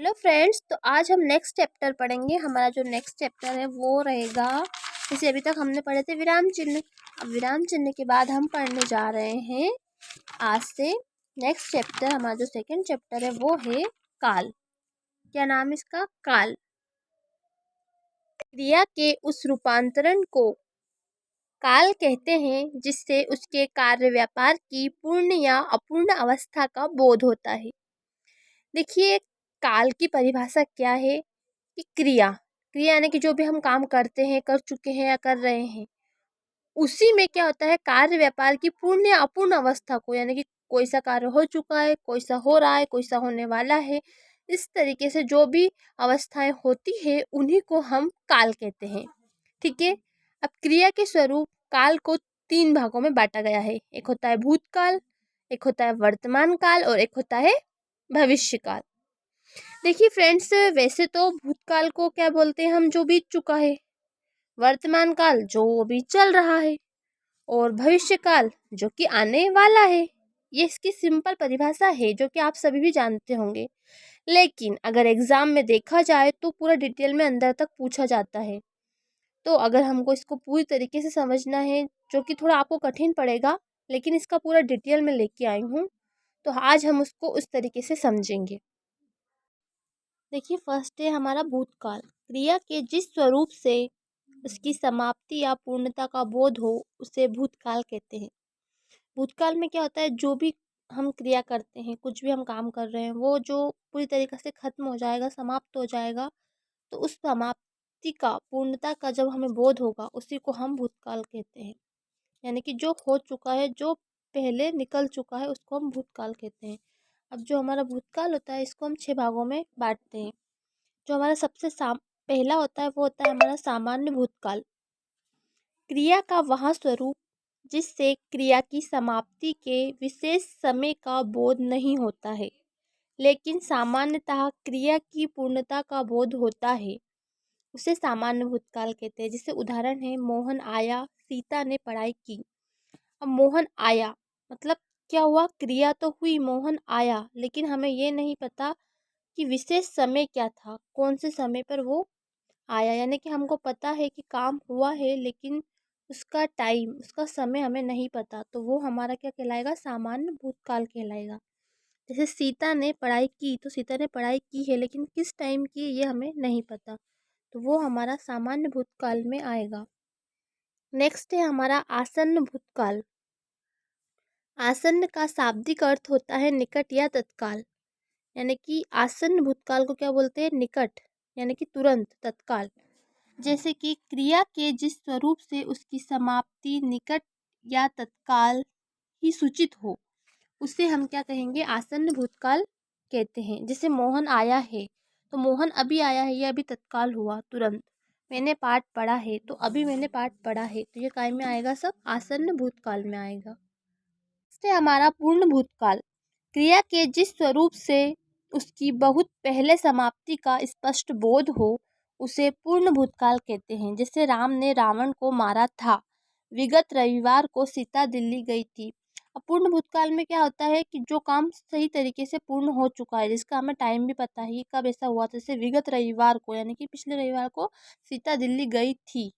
Hello friends, तो आज हम नेक्स्ट चैप्टर पढ़ेंगे। हमारा जो नेक्स्ट चैप्टर है वो रहेगा, जैसे अभी तक हमने पढ़े थे विराम चिन्ह। अब विराम चिन्ह के बाद हम पढ़ने जा रहे हैं आज से नेक्स्ट चैप्टर। हमारा जो सेकंड चैप्टर है वो है काल। क्या नाम है इसका? काल। क्रिया के उस रूपांतरण को काल कहते हैं जिससे उसके कार्य व्यापार की पूर्ण या अपूर्ण अवस्था का बोध होता है। देखिए, काल की परिभाषा क्या है कि क्रिया क्रिया यानी कि जो भी हम काम करते हैं, कर चुके हैं या कर रहे हैं, उसी में क्या होता है, कार्य व्यापार की पूर्ण या अपूर्ण अवस्था को, यानी कि कोई सा कार्य हो चुका है, कोई सा हो रहा है, कोई सा होने वाला है, इस तरीके से जो भी अवस्थाएं होती है उन्हीं को हम काल कहते हैं। ठीक है। अब क्रिया के स्वरूप काल को 3 भागों में बांटा गया है। एक होता है भूतकाल, एक होता है वर्तमान काल और एक होता है भविष्य काल। देखिए फ्रेंड्स, वैसे तो भूतकाल को क्या बोलते हैं हम, जो बीत चुका है, वर्तमान काल जो अभी चल रहा है, और भविष्य काल जो कि आने वाला है। ये इसकी सिंपल परिभाषा है जो कि आप सभी भी जानते होंगे। लेकिन अगर एग्जाम में देखा जाए तो पूरा डिटेल में अंदर तक पूछा जाता है। तो अगर हमको इसको पूरी तरीके से समझना है, जो कि थोड़ा आपको कठिन पड़ेगा, लेकिन इसका पूरा डिटेल में लेके आई हूँ, तो आज हम उसको उस तरीके से समझेंगे। देखिए, फर्स्ट है हमारा भूतकाल। क्रिया के जिस स्वरूप से उसकी समाप्ति या पूर्णता का बोध हो उसे भूतकाल कहते हैं। भूतकाल में क्या होता है, जो भी हम क्रिया करते हैं, कुछ भी हम काम कर रहे हैं, वो जो पूरी तरीके से खत्म हो जाएगा, समाप्त हो जाएगा, तो उस समाप्ति का, पूर्णता का जब हमें बोध होगा, उसी को हम भूतकाल कहते हैं। यानी कि जो हो चुका है, जो पहले निकल चुका है, उसको हम भूतकाल कहते हैं। अब जो हमारा भूतकाल होता है, इसको हम 6 भागों में बांटते हैं। जो हमारा सबसे पहला होता है वो होता है हमारा सामान्य भूतकाल। क्रिया का वह स्वरूप जिससे क्रिया की समाप्ति के विशेष समय का बोध नहीं होता है, लेकिन सामान्यतः क्रिया की पूर्णता का बोध होता है, उसे सामान्य भूतकाल कहते हैं। जैसे उदाहरण है, मोहन आया, सीता ने पढ़ाई की। अब मोहन आया मतलब क्या हुआ, क्रिया तो हुई, मोहन आया, लेकिन हमें ये नहीं पता कि विशेष समय क्या था, कौन से समय पर वो आया। यानी कि हमको पता है कि काम हुआ है, लेकिन उसका टाइम, उसका समय हमें नहीं पता, तो वो हमारा क्या कहलाएगा, सामान्य भूतकाल कहलाएगा। जैसे सीता ने पढ़ाई की, तो सीता ने पढ़ाई की है, लेकिन किस टाइम की ये हमें नहीं पता, तो वो हमारा सामान्य भूतकाल में आएगा। नेक्स्ट है हमारा आसन्न भूतकाल। आसन्न का शाब्दिक अर्थ होता है निकट या तत्काल। यानी कि आसन्न भूतकाल को क्या बोलते हैं, निकट, यानी कि तुरंत, तत्काल। जैसे कि क्रिया के जिस स्वरूप से उसकी समाप्ति निकट या तत्काल ही सूचित हो, उसे हम क्या कहेंगे, आसन्न भूतकाल कहते हैं। जैसे मोहन आया है, तो मोहन अभी आया है, यह अभी तत्काल हुआ, तुरंत। मैंने पाठ पढ़ा है, तो अभी मैंने पाठ पढ़ा है, तो ये काय में आएगा, सब आसन्न भूतकाल में आएगा। इससे हमारा पूर्ण भूतकाल। क्रिया के जिस स्वरूप से उसकी बहुत पहले समाप्ति का स्पष्ट बोध हो, उसे पूर्ण भूतकाल कहते हैं। जैसे राम ने रावण को मारा था, विगत रविवार को सीता दिल्ली गई थी। अब पूर्ण भूतकाल में क्या होता है कि जो काम सही तरीके से पूर्ण हो चुका है, जिसका हमें टाइम भी पता है कब ऐसा हुआ था। जैसे विगत रविवार को, यानी कि पिछले रविवार को सीता दिल्ली गई थी,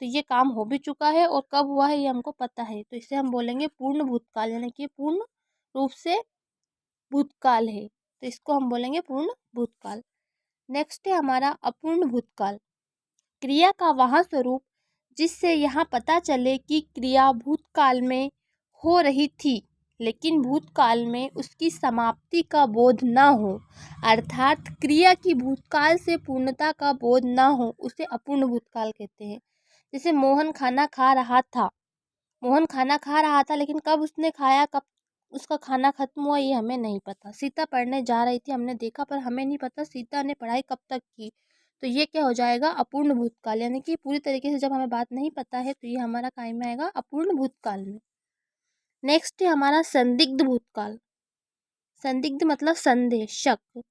तो ये काम हो भी चुका है और कब हुआ है ये हमको पता है, तो इसे हम बोलेंगे पूर्ण भूतकाल, यानी कि पूर्ण रूप से भूतकाल है, तो इसको हम बोलेंगे पूर्ण भूतकाल। नेक्स्ट है हमारा अपूर्ण भूतकाल। क्रिया का वह स्वरूप जिससे यहाँ पता चले कि क्रिया भूतकाल में हो रही थी, लेकिन भूतकाल में उसकी समाप्ति का बोध न हो, अर्थात क्रिया की भूतकाल से पूर्णता का बोध न हो, उसे अपूर्ण भूतकाल कहते हैं। जैसे मोहन खाना खा रहा था, मोहन खाना खा रहा था, लेकिन कब उसने खाया, कब उसका खाना खत्म हुआ, ये हमें नहीं पता। सीता पढ़ने जा रही थी, हमने देखा, पर हमें नहीं पता सीता ने पढ़ाई कब तक की, तो ये क्या हो जाएगा, अपूर्ण भूतकाल। यानी कि पूरी तरीके से जब हमें बात नहीं पता है, तो ये हमारा काय में आएगा, अपूर्ण भूतकाल में। नेक्स्ट है हमारा संदिग्ध भूतकाल। संदिग्ध मतलब संदेह, शक।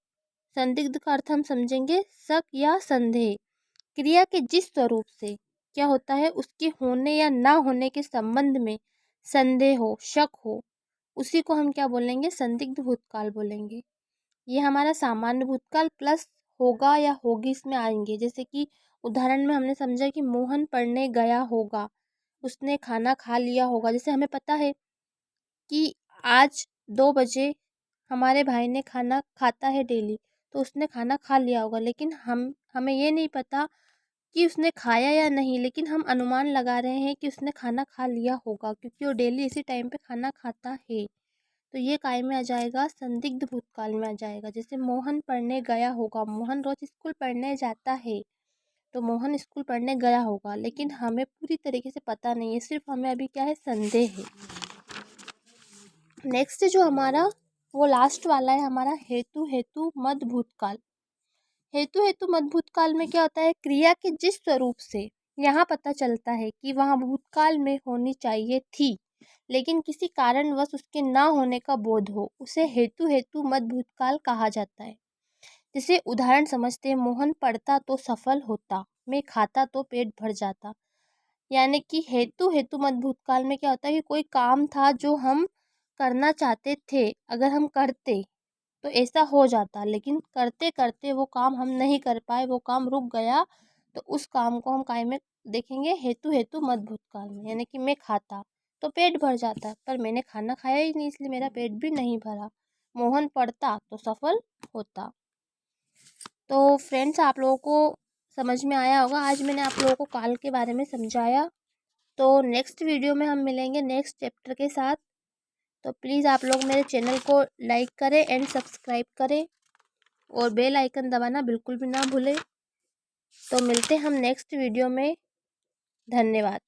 संदिग्ध का अर्थ हम समझेंगे शक या संदेह। क्रिया के जिस स्वरूप से क्या होता है, उसके होने या ना होने के संबंध में संदेह हो, शक हो, उसी को हम क्या बोलेंगे, संदिग्ध भूतकाल बोलेंगे। ये हमारा सामान्य भूतकाल प्लस होगा या होगी इसमें आएंगे। जैसे कि उदाहरण में हमने समझा कि मोहन पढ़ने गया होगा, उसने खाना खा लिया होगा। जैसे हमें पता है कि आज 2 बजे हमारे भाई ने खाना खाता है डेली, तो उसने खाना खा लिया होगा। लेकिन हमें ये नहीं पता कि उसने खाया या नहीं, लेकिन हम अनुमान लगा रहे हैं कि उसने खाना खा लिया होगा, क्योंकि वो डेली इसी टाइम पे खाना खाता है। तो ये काय में आ जाएगा, संदिग्ध भूतकाल में आ जाएगा। जैसे मोहन पढ़ने गया होगा, मोहन रोज स्कूल पढ़ने जाता है, तो मोहन स्कूल पढ़ने गया होगा, लेकिन हमें पूरी तरीके से पता नहीं है, सिर्फ हमें अभी क्या है, संदेह है। नेक्स्ट जो हमारा वो लास्ट वाला है हमारा हेतु हेतु मद भूतकाल। हेतु हेतु मद भूतकाल में क्या होता है, क्रिया के जिस स्वरूप से यहाँ पता चलता है कि वहाँ भूतकाल में होनी चाहिए थी, लेकिन किसी कारणवश उसके ना होने का बोध हो, उसे हेतु हेतु मद भूतकाल कहा जाता है। जैसे उदाहरण समझते हैं, मोहन पढ़ता तो सफल होता, मैं खाता तो पेट भर जाता। यानी कि हेतु हेतु मत भूतकाल में क्या होता है कि कोई काम था जो हम करना चाहते थे, अगर हम करते तो ऐसा हो जाता, लेकिन करते करते वो काम हम नहीं कर पाए, वो काम रुक गया, तो उस काम को हम काय में देखेंगे, हेतु हेतु मत भूतकाल में। यानी कि मैं खाता तो पेट भर जाता, पर मैंने खाना खाया ही नहीं, इसलिए मेरा पेट भी नहीं भरा। मोहन पढ़ता तो सफल होता। तो फ्रेंड्स, आप लोगों को समझ में आया होगा, आज मैंने आप लोगों को काल के बारे में समझाया। तो नेक्स्ट वीडियो में हम मिलेंगे नेक्स्ट चैप्टर के साथ। तो प्लीज़ आप लोग मेरे चैनल को लाइक करें एंड सब्सक्राइब करें, और बेल आइकन दबाना बिल्कुल भी ना भूलें। तो मिलते हैं हम नेक्स्ट वीडियो में। धन्यवाद।